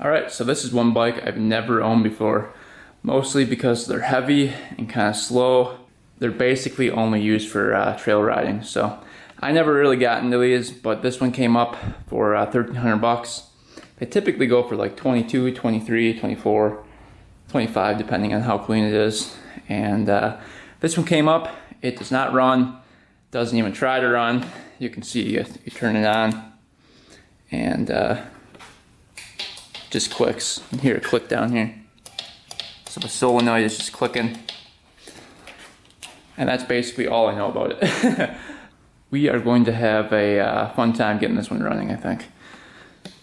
Alright, so this is one bike I've never owned before, mostly because they're heavy and kind of slow. They're basically only used for trail riding, so I never really got into these, but this one came up for 1,300 bucks. They typically go for like 22, 23, 24, 25, depending on how clean it is. And this one came up. It does not run, doesn't even try to run. You can see you turn it on and just clicks. You can hear it click down here. So the solenoid is just clicking. And that's basically all I know about it. We are going to have a fun time getting this one running, I think.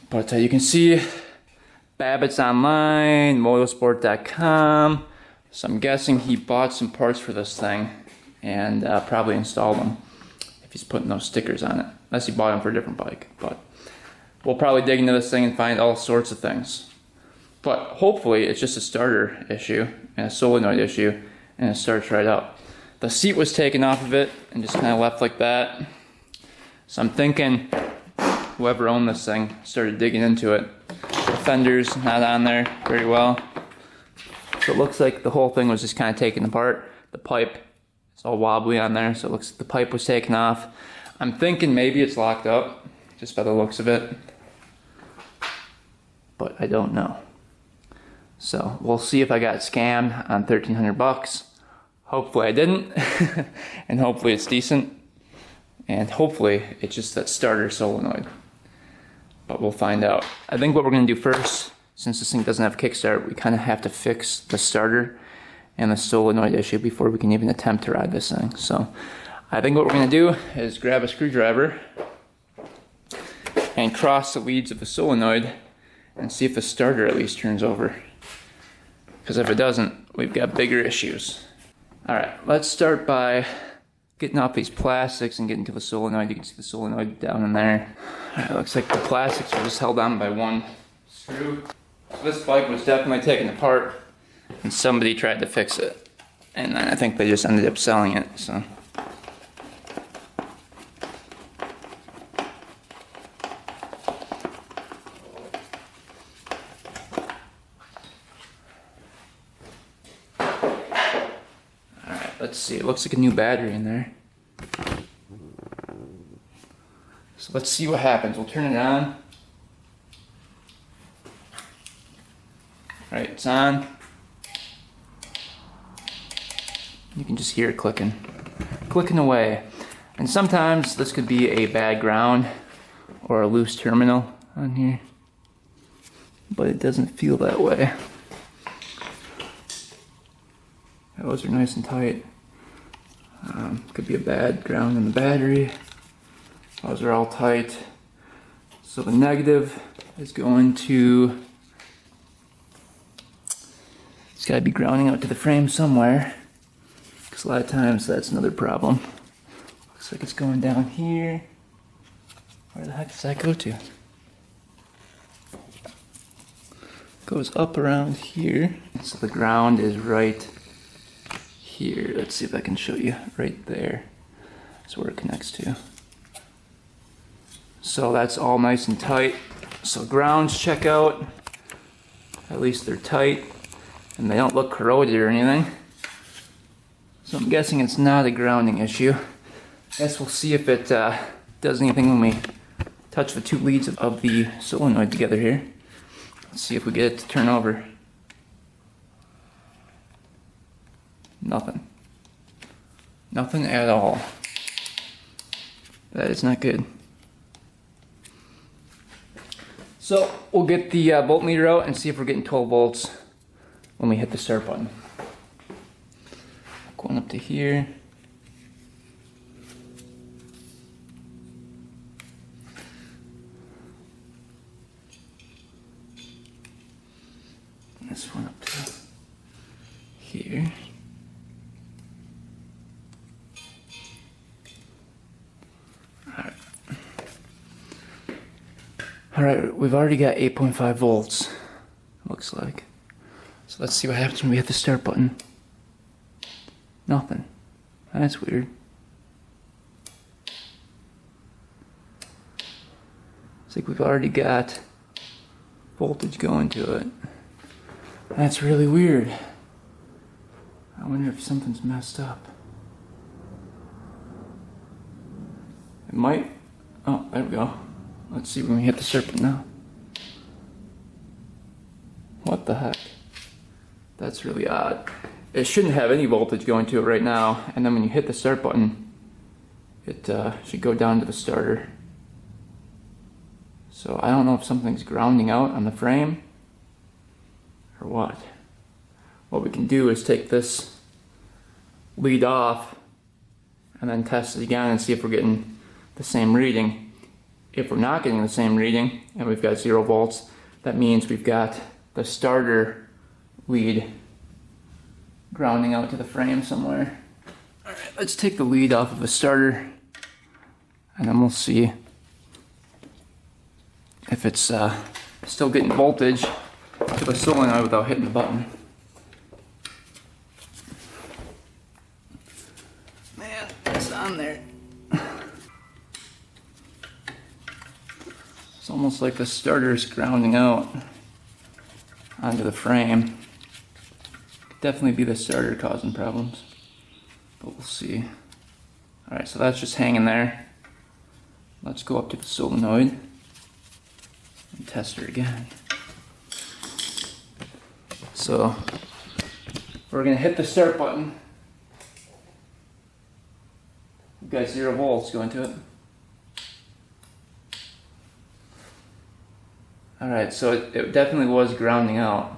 But you can see Babbitt's online, motorsport.com. So I'm guessing he bought some parts for this thing and probably installed them if he's putting those stickers on it. Unless he bought them for a different bike. But we'll probably dig into this thing and find all sorts of things. But hopefully it's just a starter issue and a solenoid issue and it starts right up. The seat was taken off of it and just kind of left like that. So I'm thinking whoever owned this thing started digging into it. The fender's not on there very well. So it looks like the whole thing was just kind of taken apart. The pipe is all wobbly on there, so it looks like the pipe was taken off. I'm thinking maybe it's locked up, just by the looks of it. But I don't know. So we'll see if I got scammed on 1,300 bucks. Hopefully I didn't. And hopefully it's decent. And hopefully it's just that starter solenoid. But we'll find out. I think what we're going to do first, since this thing doesn't have kickstart, we kind of have to fix the starter and the solenoid issue before we can even attempt to ride this thing. So I think what we're going to do is grab a screwdriver and cross the leads of the solenoid and see if the starter at least turns over. Because if it doesn't, we've got bigger issues. Alright, let's start by getting off these plastics and getting to the solenoid. You can see the solenoid down in there. Alright, looks like the plastics are just held on by one screw. So this bike was definitely taken apart and somebody tried to fix it. And then I think they just ended up selling it, so. Let's see, it looks like a new battery in there. So let's see what happens. We'll turn it on. Alright, it's on. You can just hear it clicking. Clicking away. And sometimes this could be a bad ground or a loose terminal on here. But it doesn't feel that way. Those are nice and tight. Could be a bad ground in the battery. Those are all tight. So the negative is going to, it's got to be grounding out to the frame somewhere. Because a lot of times that's another problem. Looks like it's going down here. Where the heck does that go to? Goes up around here. So the ground is right here. Let's see if I can show you. Right there. That's where it connects to. So that's all nice and tight. So grounds check out. At least they're tight. And they don't look corroded or anything. So I'm guessing it's not a grounding issue. Guess we'll see if it does anything when we touch the two leads of the solenoid together here. Let's see if we get it to turn over. Nothing. Nothing at all. That is not good. So we'll get the voltmeter out and see if we're getting 12 volts when we hit the start button. Going up to here. This one up to here. Alright, we've already got 8.5 volts, looks like. So let's see what happens when we hit the start button. Nothing. That's weird. It's like we've already got voltage going to it. That's really weird. I wonder if something's messed up. It might. Oh, there we go. Let's see when we hit the serpent now. What the heck? That's really odd. It shouldn't have any voltage going to it right now, and then when you hit the start button, it should go down to the starter. So I don't know if something's grounding out on the frame or what. What we can do is take this lead off and then test it again and see if we're getting the same reading. If we're not getting the same reading and we've got 0 volts, that means we've got the starter lead grounding out to the frame somewhere. All right, let's take the lead off of the starter and then we'll see if it's still getting voltage to the solenoid without hitting the button. Man, it's on there. It's almost like the starter's grounding out onto the frame. Could definitely be the starter causing problems, but we'll see. Alright, so that's just hanging there. Let's go up to the solenoid and test her again. So we're going to hit the start button. We've got 0 volts going to it. Alright, so it definitely was grounding out.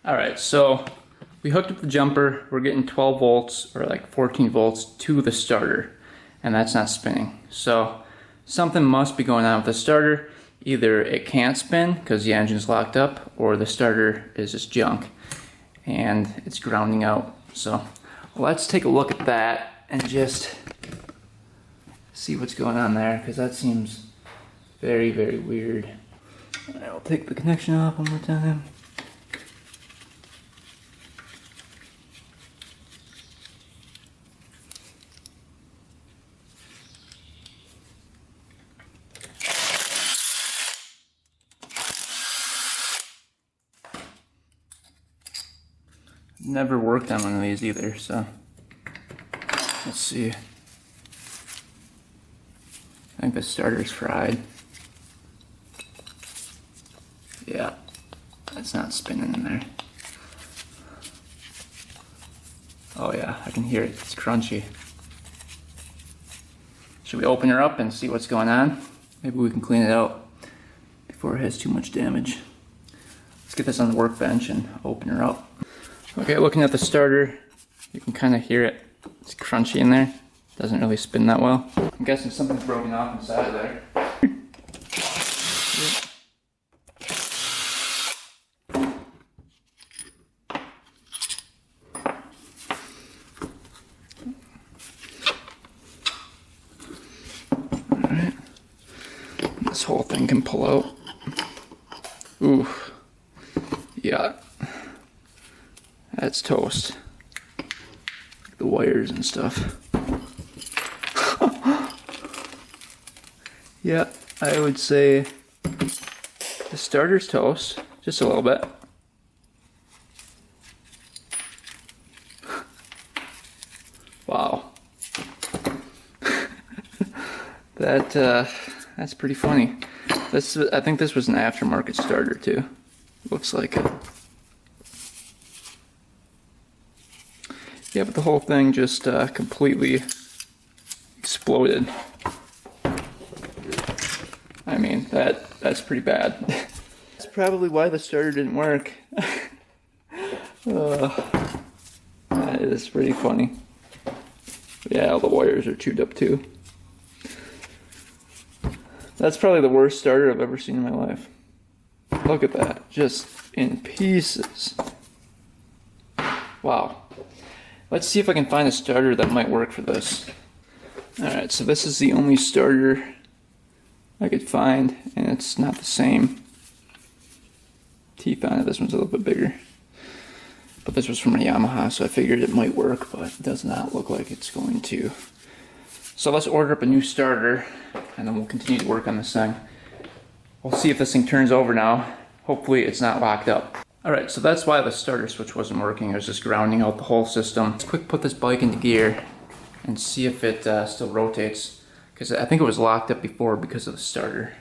Alright, so we hooked up the jumper. We're getting 12 volts or like 14 volts to the starter, and that's not spinning. So something must be going on with the starter. Either it can't spin because the engine's locked up, or the starter is just junk and it's grounding out. So let's take a look at that and just see what's going on there, because that seems very, very weird. I'll take the connection off one more time. Never worked on one of these either, so let's see. I think the starter's fried. Yeah, it's not spinning in there. Oh yeah, I can hear it. It's crunchy. Should we open her up and see what's going on? Maybe we can clean it out before it has too much damage. Let's get this on the workbench and open her up. Okay, looking at the starter, you can kind of hear it. It's crunchy in there. Doesn't really spin that well. I'm guessing something's broken off inside of there. Alright. This whole thing can pull out. Ooh. Yeah. That's toast. The wires and stuff. Yeah, I would say the starter's toast, just a little bit. Wow. That's pretty funny. I think this was an aftermarket starter too. Looks like it. Yeah, but the whole thing just completely exploded. I mean, that's pretty bad. That's probably why the starter didn't work. That is pretty funny. Yeah, all the wires are chewed up too. That's probably the worst starter I've ever seen in my life. Look at that, just in pieces. Wow. Let's see if I can find a starter that might work for this. Alright, so this is the only starter I could find, and it's not the same teeth on it. This one's a little bit bigger. But this was from a Yamaha, so I figured it might work, but it does not look like it's going to. So let's order up a new starter, and then we'll continue to work on this thing. We'll see if this thing turns over now. Hopefully it's not locked up. Alright, so that's why the starter switch wasn't working. I was just grounding out the whole system. Let's quick put this bike into gear and see if it still rotates. Because I think it was locked up before because of the starter.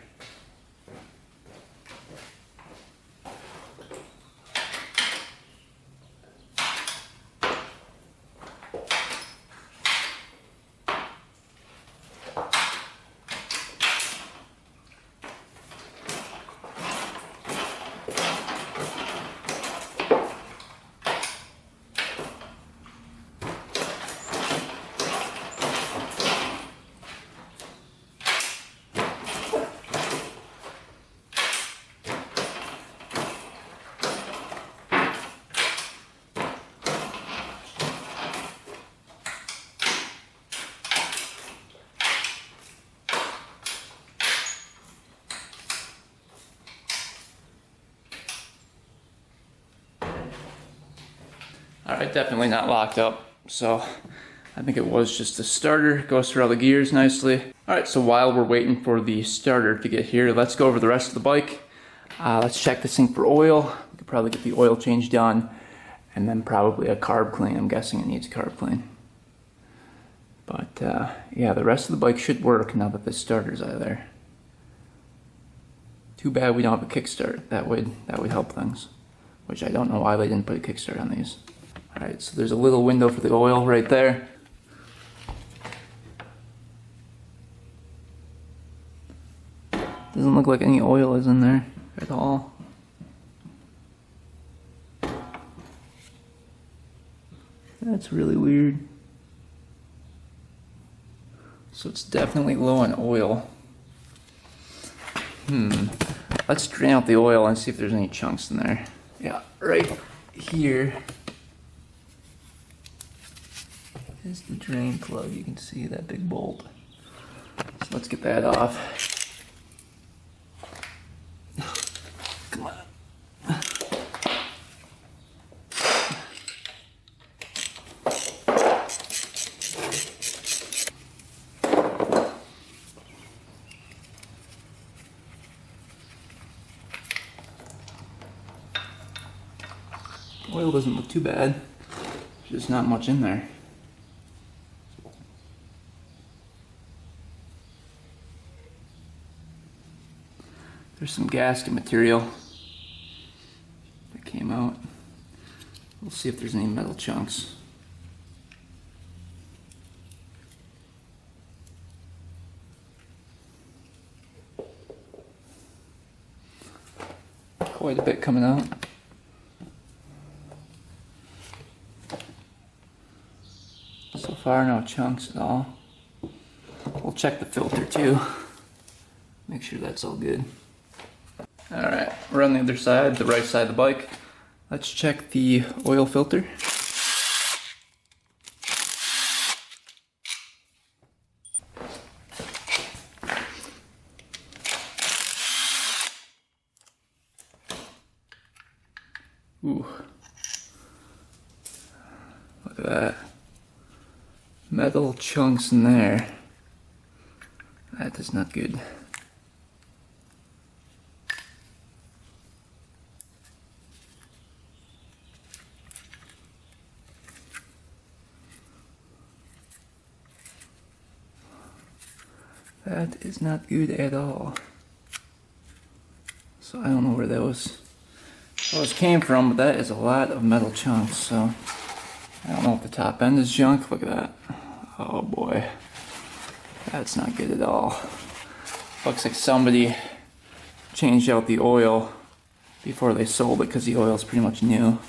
Alright, definitely not locked up, so I think it was just the starter. Goes through all the gears nicely. Alright, so while we're waiting for the starter to get here, let's go over the rest of the bike. Let's check this thing for oil. We could probably get the oil change done, and then probably a carb clean. I'm guessing it needs a carb clean. But yeah, the rest of the bike should work now that the starter's out of there. Too bad we don't have a kickstart. That would help things. Which I don't know why they didn't put a kickstart on these. Alright, so there's a little window for the oil right there. Doesn't look like any oil is in there at all. That's really weird. So it's definitely low on oil. Let's drain out the oil and see if there's any chunks in there. Yeah, right here is the drain plug. You can see that big bolt. So let's get that off. Come on. Oil doesn't look too bad. There's just not much in there. There's some gasket material that came out. We'll see if there's any metal chunks. Quite a bit coming out. So far, no chunks at all. We'll check the filter too. Make sure that's all good. Alright, we're on the other side, the right side of the bike. Let's check the oil filter. Ooh. Look at that. Metal chunks in there. That is not good. That is not good at all. So I don't know where those came from, but that is a lot of metal chunks. So I don't know if the top end is junk. Look at that. Oh boy. That's not good at all. Looks like somebody changed out the oil before they sold it because the oil is pretty much new.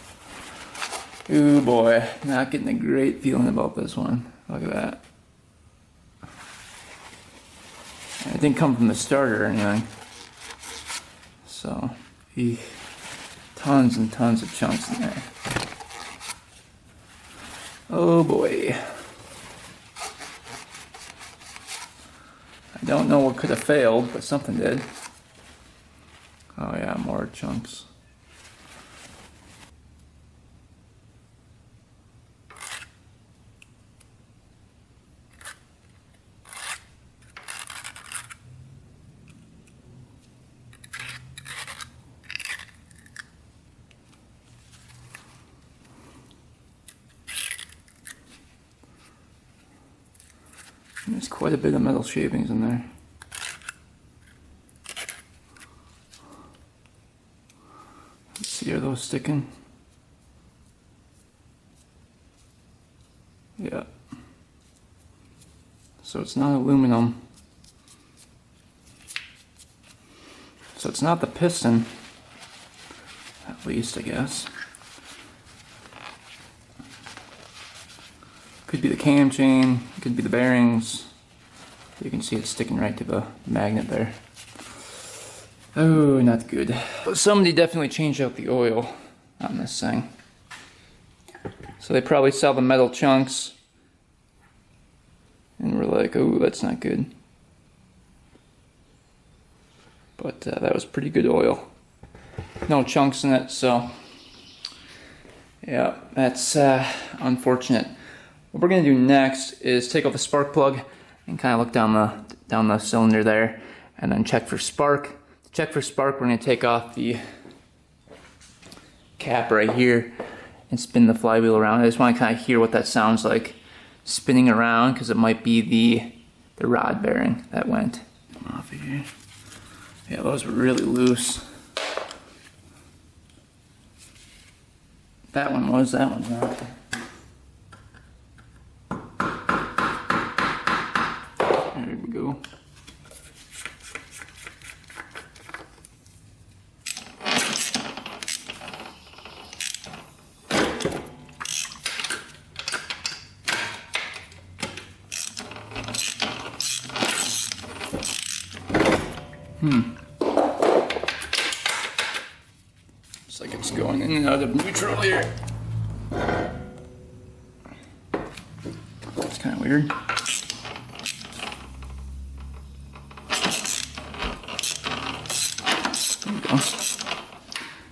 Ooh boy, not getting a great feeling about this one. Look at that. And it didn't come from the starter or anything. So, tons and tons of chunks in there. Oh boy. I don't know what could have failed, but something did. Oh yeah, more chunks. There's quite a bit of metal shavings in there. Let's see, are those sticking? Yeah. So it's not aluminum. So it's not the piston, at least, I guess. Could be the cam chain, could be the bearings. You can see it's sticking right to the magnet there. Oh, not good. But somebody definitely changed out the oil on this thing. So they probably saw the metal chunks and were like, oh, that's not good. But that was pretty good oil. No chunks in it, so yeah, that's unfortunate. What we're gonna do next is take off the spark plug and kind of look down the cylinder there, and then check for spark. To check for spark, we're gonna take off the cap right here and spin the flywheel around. I just want to kind of hear what that sounds like spinning around, because it might be the rod bearing that went off of here. Yeah, those were really loose. That one was, that one's not. There we go. Looks like it's going in and out of neutral here. That's kind of weird. There we go.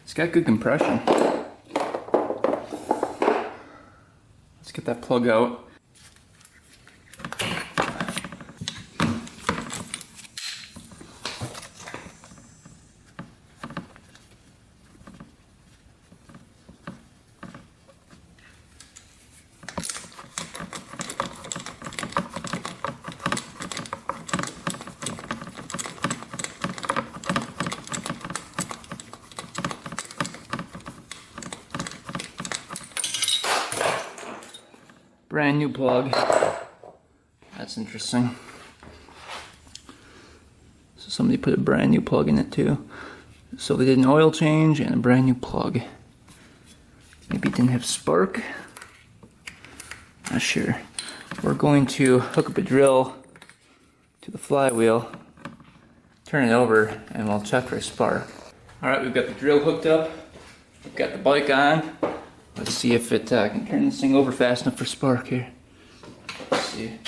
It's got good compression. Let's get that plug out. Brand new plug. That's interesting. So somebody put a brand new plug in it too. So they did an oil change and a brand new plug. Maybe it didn't have spark. Not sure. We're going to hook up a drill to the flywheel, turn it over, and we'll check for a spark. Alright, we've got the drill hooked up. We've got the bike on. Let's see if it can turn this thing over fast enough for spark here. Let's see.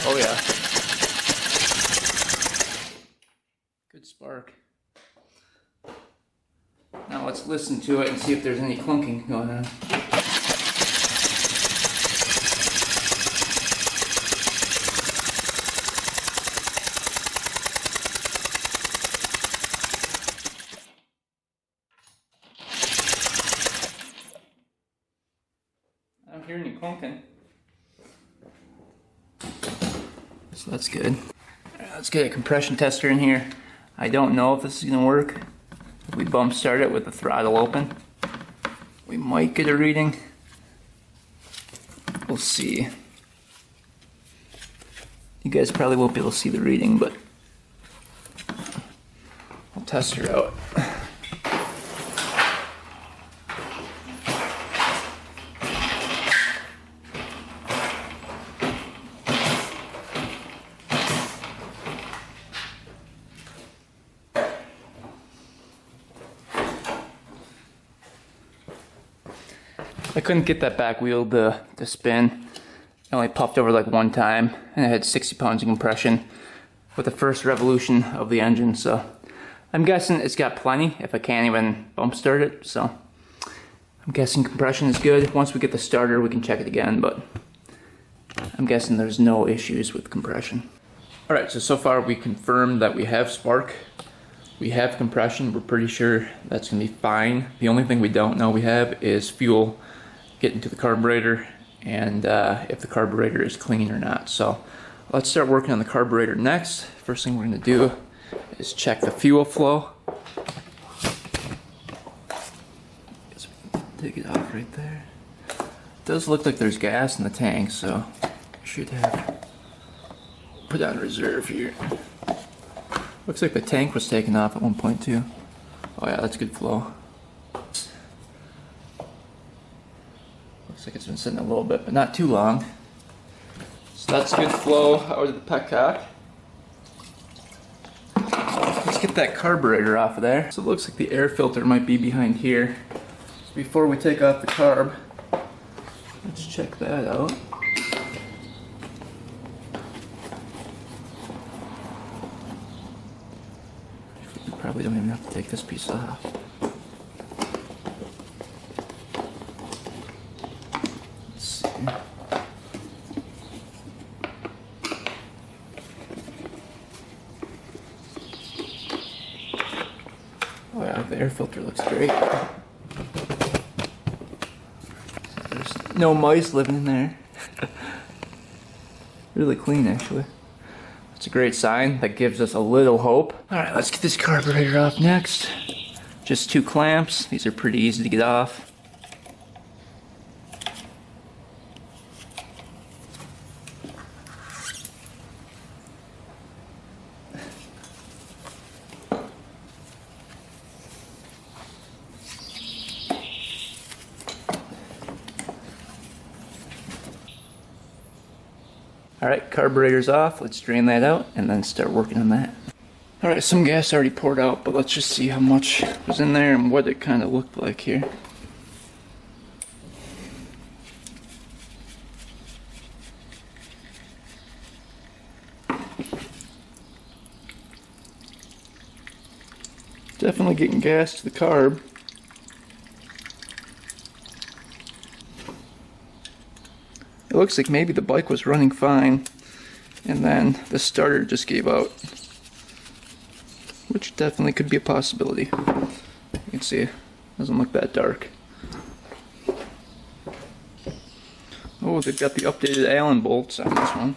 Oh yeah. Good spark. Now let's listen to it and see if there's any clunking going on. I don't hear any clunking. So that's good. Alright, let's get a compression tester in here. I don't know if this is going to work. If we bump start it with the throttle open, we might get a reading. We'll see. You guys probably won't be able to see the reading, but I'll test her out. I couldn't get that back wheel to spin. It only popped over like one time, and it had 60 pounds of compression with the first revolution of the engine, so I'm guessing it's got plenty if I can't even bump start it, so I'm guessing compression is good. Once we get the starter, we can check it again, but I'm guessing there's no issues with compression. Alright, so far we confirmed that we have spark. We have compression. We're pretty sure that's going to be fine. The only thing we don't know we have is fuel. get into the carburetor and if the carburetor is clean or not. So let's start working on the carburetor next. First thing we're going to do is check the fuel flow. Take it off right there. It does look like there's gas in the tank, so I should have put on reserve here. Looks like the tank was taken off at one point too. Oh yeah, that's good flow. Looks like it's been sitting a little bit, but not too long. So that's good flow out of the petcock. Let's get that carburetor off of there. So it looks like the air filter might be behind here. So before we take off the carb, let's check that out. We probably don't even have to take this piece off. Let's see. Oh yeah, the air filter looks great. There's no mice living in there. Really clean, actually. It's a great sign. That gives us a little hope. Alright, let's get this carburetor off next. Just 2 clamps. These are pretty easy to get off. Alright, carburetor's off. Let's drain that out and then start working on that. Alright, some gas already poured out, but let's just see how much was in there and what it kind of looked like here. Definitely getting gas to the carb. It looks like maybe the bike was running fine and then the starter just gave out, which definitely could be a possibility. You can see it doesn't look that dark. Oh, they've got the updated Allen bolts on this one.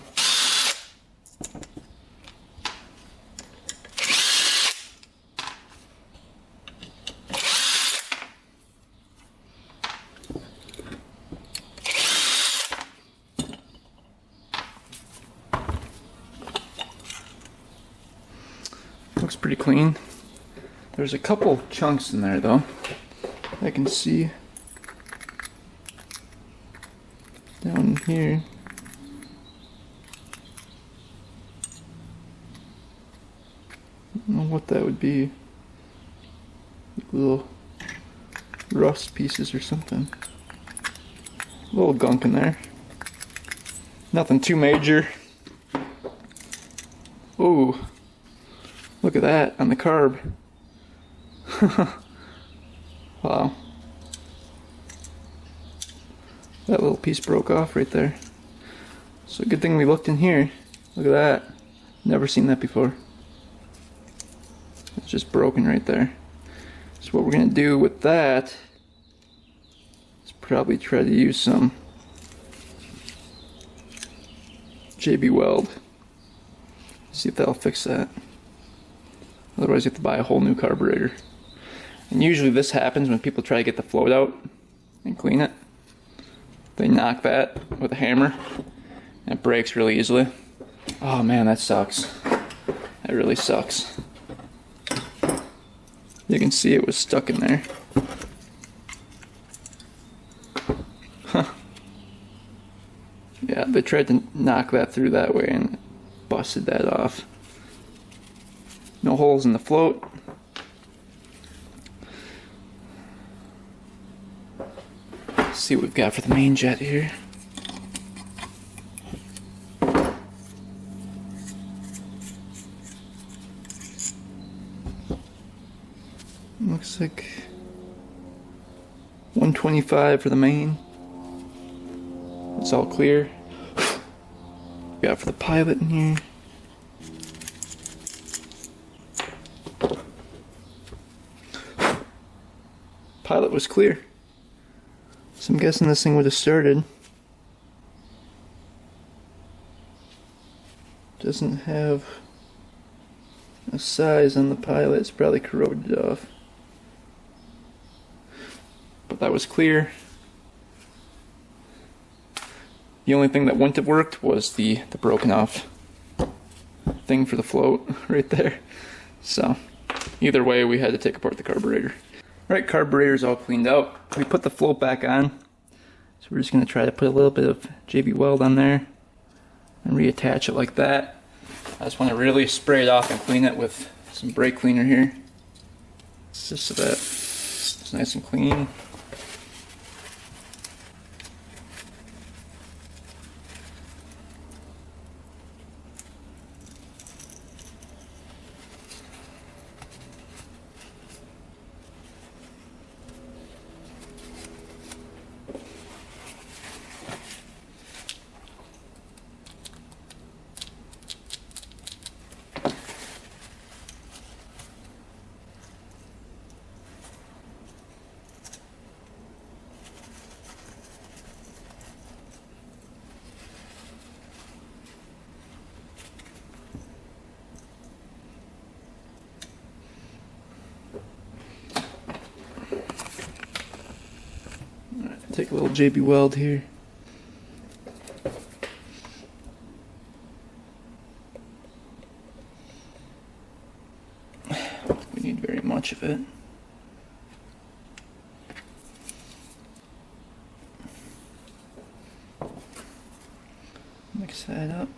Looks pretty clean. There's a couple chunks in there though. I can see down here. I don't know what that would be. Little rust pieces or something. A little gunk in there. Nothing too major. Ooh. Look at that on the carb. Wow. That little piece broke off right there. So good thing we looked in here. Look at that. Never seen that before. It's just broken right there. So what we're going to do with that is probably try to use some JB Weld. See if that'll fix that. Otherwise you have to buy a whole new carburetor. And usually this happens when people try to get the float out and clean it. They knock that with a hammer and it breaks really easily. Oh man, that sucks. That really sucks. You can see it was stuck in there. Huh. Yeah, they tried to knock that through that way and busted that off. No holes in the float. Let's see what we've got for the main jet here. Looks like 125 for the main. It's all clear. Got for the pilot in here. Pilot was clear. So I'm guessing this thing would have started. Doesn't have a size on the pilot, it's probably corroded off. But that was clear. The only thing that wouldn't have worked was the broken off thing for the float right there. So either way, we had to take apart the carburetor. Alright, carburetor's all cleaned out. We put the float back on. So we're just going to try to put a little bit of JB Weld on there and reattach it like that. I just want to really spray it off and clean it with some brake cleaner here. Just so that it's nice and clean. Take a little JB Weld here. We need very much of it. Mix that up.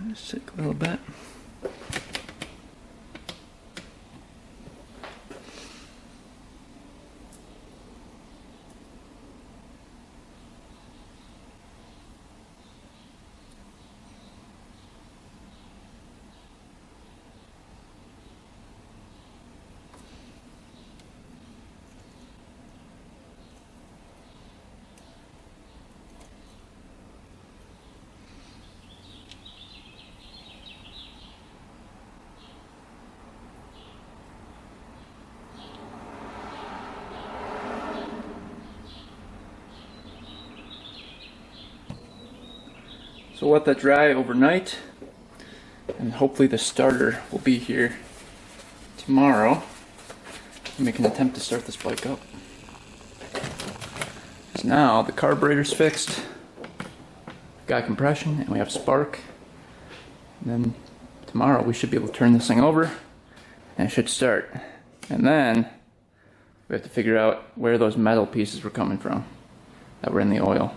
Just take a little bit. So let that dry overnight, and hopefully the starter will be here tomorrow. Make an attempt to start this bike up. So now the carburetor's fixed, got compression, and we have spark. And then tomorrow we should be able to turn this thing over, and it should start. And then we have to figure out where those metal pieces were coming from that were in the oil.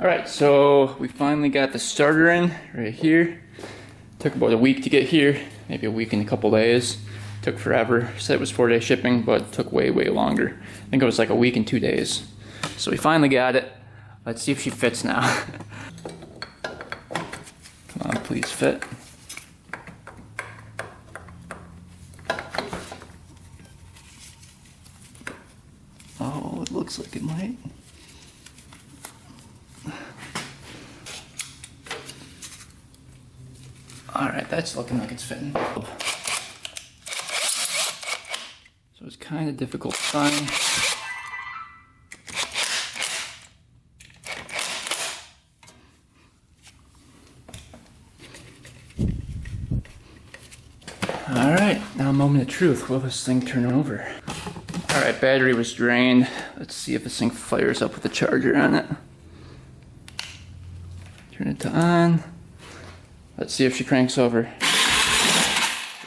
Alright, so we finally got the starter in right here. Took about a week to get here, maybe a week and a couple days. Took forever. Said it was 4-day shipping, but it took way longer. I think it was like a week and 2 days. So we finally got it. Let's see if she fits now. Come on, please fit. Oh, it looks like it might. Alright, that's looking like it's fitting. So it's kind of difficult to find. Alright, now a moment of truth. Will this thing turn over? Alright, battery was drained. Let's see if this thing fires up with a charger on it. Turn it to on. Let's see if she cranks over.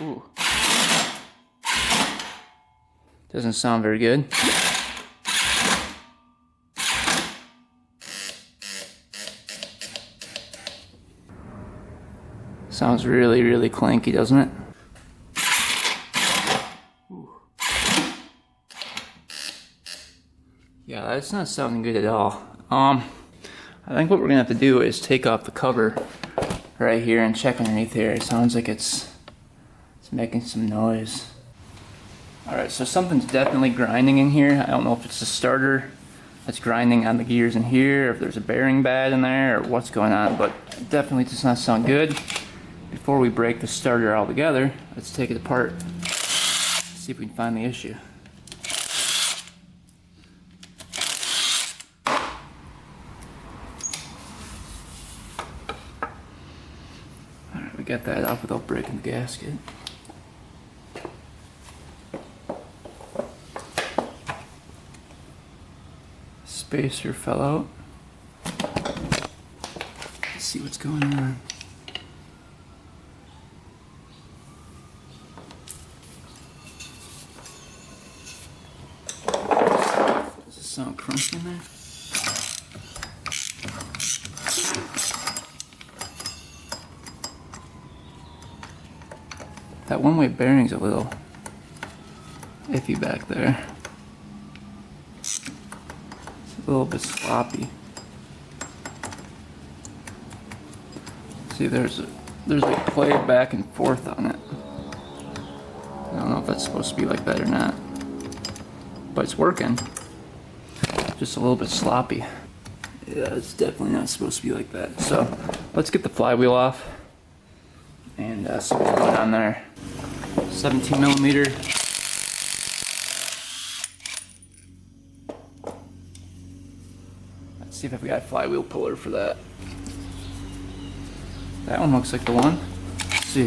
Ooh. Doesn't sound very good. Sounds really clanky, doesn't it? Ooh. Yeah, that's not sounding good at all. I think what we're gonna have to do is take off the cover right here and check underneath here. It sounds like it's making some noise. Alright, so something's definitely grinding in here. I don't know if it's the starter that's grinding on the gears in here, or if there's a bearing bad in there, or what's going on, but it definitely does not sound good. Before we break the starter all together, let's take it apart, see if we can find the issue. Alright, we got that off without breaking the gasket. Spacer fell out. Let's see what's going on. Does it sound crunchy in there? That one-way bearing's a little iffy back there. A little bit sloppy. See, there's a play back and forth on it. I don't know if that's supposed to be like that or not, but it's working. Just a little bit sloppy. Yeah, it's definitely not supposed to be like that. So let's get the flywheel off and see what's going on there. 17 millimeter. See if we got a flywheel puller for that. That one looks like the one. Let's see.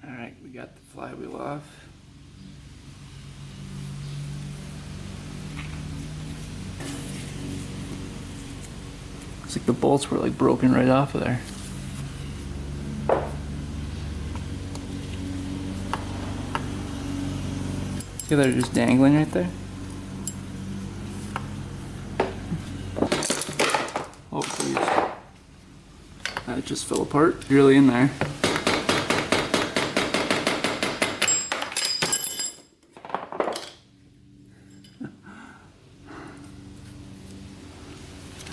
Alright, we got the flywheel off. Looks like the bolts were like broken right off of there. See, they're just dangling right there. Oh please. That just fell apart. Really in there.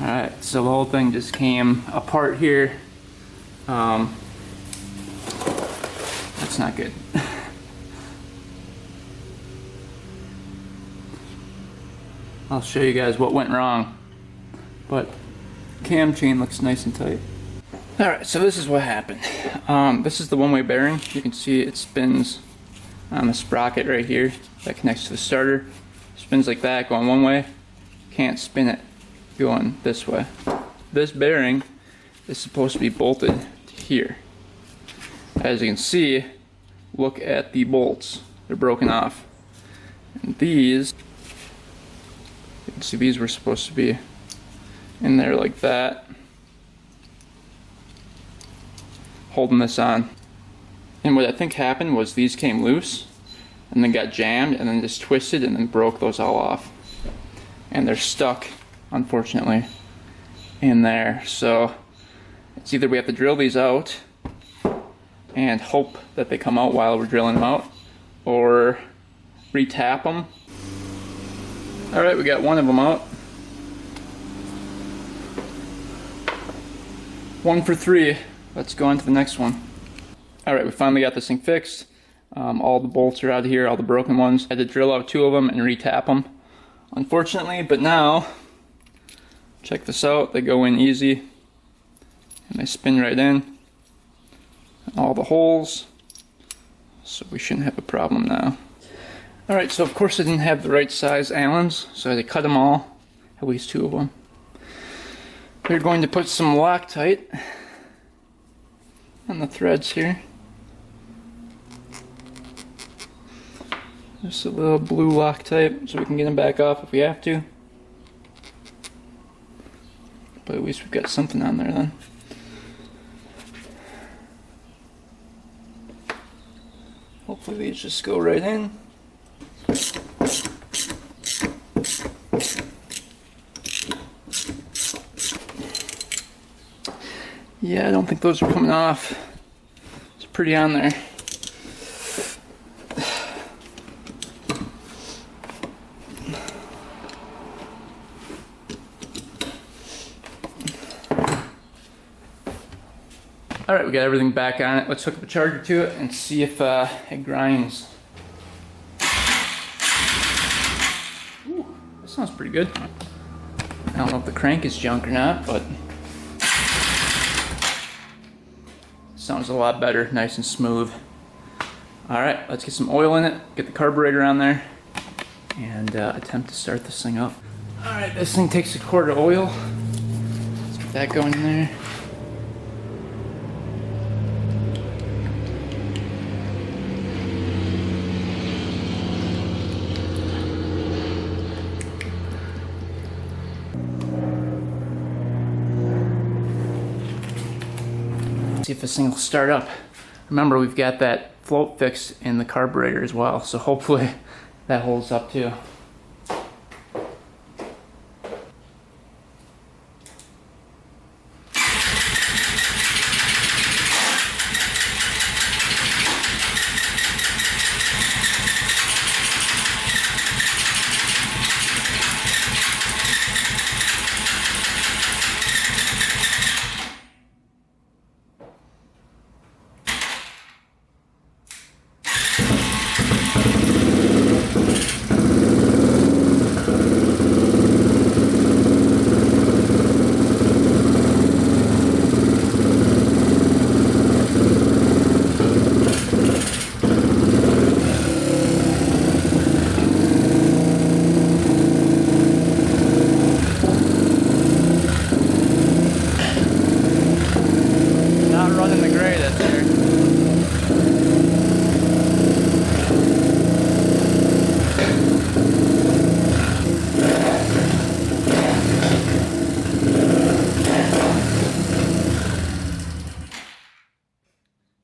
Alright, so the whole thing just came apart here. That's not good. I'll show you guys what went wrong. But cam chain looks nice and tight. Alright, so this is what happened. This is the one-way bearing. You can see it spins on the sprocket right here that connects to the starter. Spins like that, going one way. Can't spin it going this way. This bearing is supposed to be bolted to here. As you can see, look at the bolts. They're broken off. And these, you can see these were supposed to be in there like that, holding this on. And what I think happened was these came loose and then got jammed and then just twisted and then broke those all off. And they're stuck, unfortunately, in there. So it's either we have to drill these out and hope that they come out while we're drilling them out, or re-tap them. Alright, we got one of them out. 1 for 3. Let's go on to the next one. Alright, we finally got this thing fixed. All the bolts are out of here, all the broken ones. I had to drill out 2 of them and re-tap them, unfortunately, but now check this out. They go in easy and they spin right in. All the holes, so we shouldn't have a problem now. Alright, so of course I didn't have the right size Allens, so I had to cut them all, at least 2 of them. We're going to put some Loctite on the threads here. Just a little blue Loctite so we can get them back off if we have to. But at least we've got something on there then. Hopefully these just go right in. Yeah, I don't think those are coming off. It's pretty on there. All right, we got everything back on it. Let's hook up a charger to it and see if it grinds. Ooh, that sounds pretty good. I don't know if the crank is junk or not, but it sounds a lot better, nice and smooth. All right, let's get some oil in it, get the carburetor on there, and attempt to start this thing up. All right, this thing takes a quart of oil. Let's get that going in there. See if this thing will start up. Remember, we've got that float fixed in the carburetor as well, so hopefully that holds up too.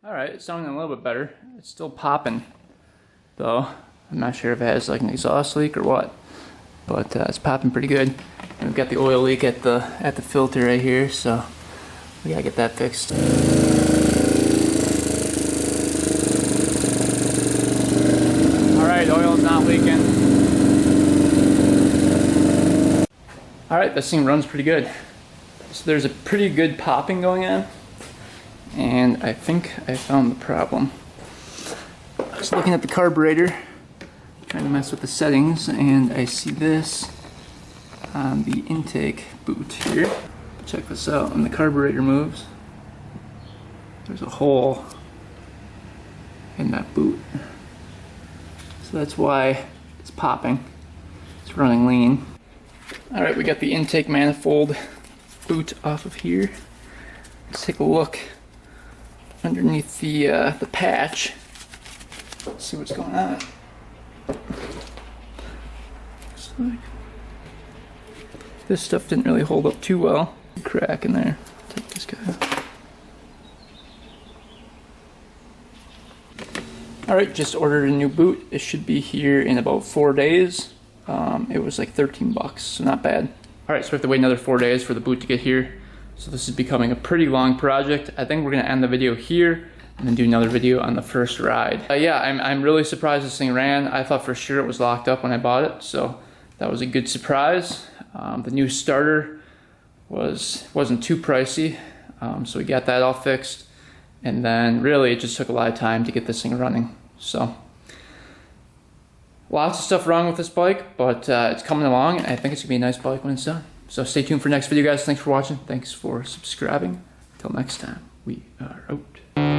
Alright, it's sounding a little bit better. It's still popping, though. I'm not sure if it has like an exhaust leak or what, but it's popping pretty good. And we've got the oil leak at the filter right here, so we gotta get that fixed. Alright, oil's not leaking. Alright, this thing runs pretty good. So there's a pretty good popping going on. And I think I found the problem. I was looking at the carburetor, trying to mess with the settings, and I see this on the intake boot here. Check this out. When the carburetor moves, there's a hole in that boot. So that's why it's popping. It's running lean. Alright, we got the intake manifold boot off of here. Let's take a look underneath the patch. Let's see what's going on. Looks like this stuff didn't really hold up too well. Crack in there. Take this guy out. Alright, just ordered a new boot. It should be here in about 4 days. It was like 13 bucks, so not bad. Alright, so we have to wait another 4 days for the boot to get here. So this is becoming a pretty long project. I think we're gonna end the video here and then do another video on the first ride. Yeah, I'm really surprised this thing ran. I thought for sure it was locked up when I bought it, so that was a good surprise. The new starter wasn't too pricey, so we got that all fixed. And then really it just took a lot of time to get this thing running. So lots of stuff wrong with this bike, but it's coming along, and I think it's gonna be a nice bike when it's done. So stay tuned for next video, guys. Thanks for watching. Thanks for subscribing. Until next time, we are out.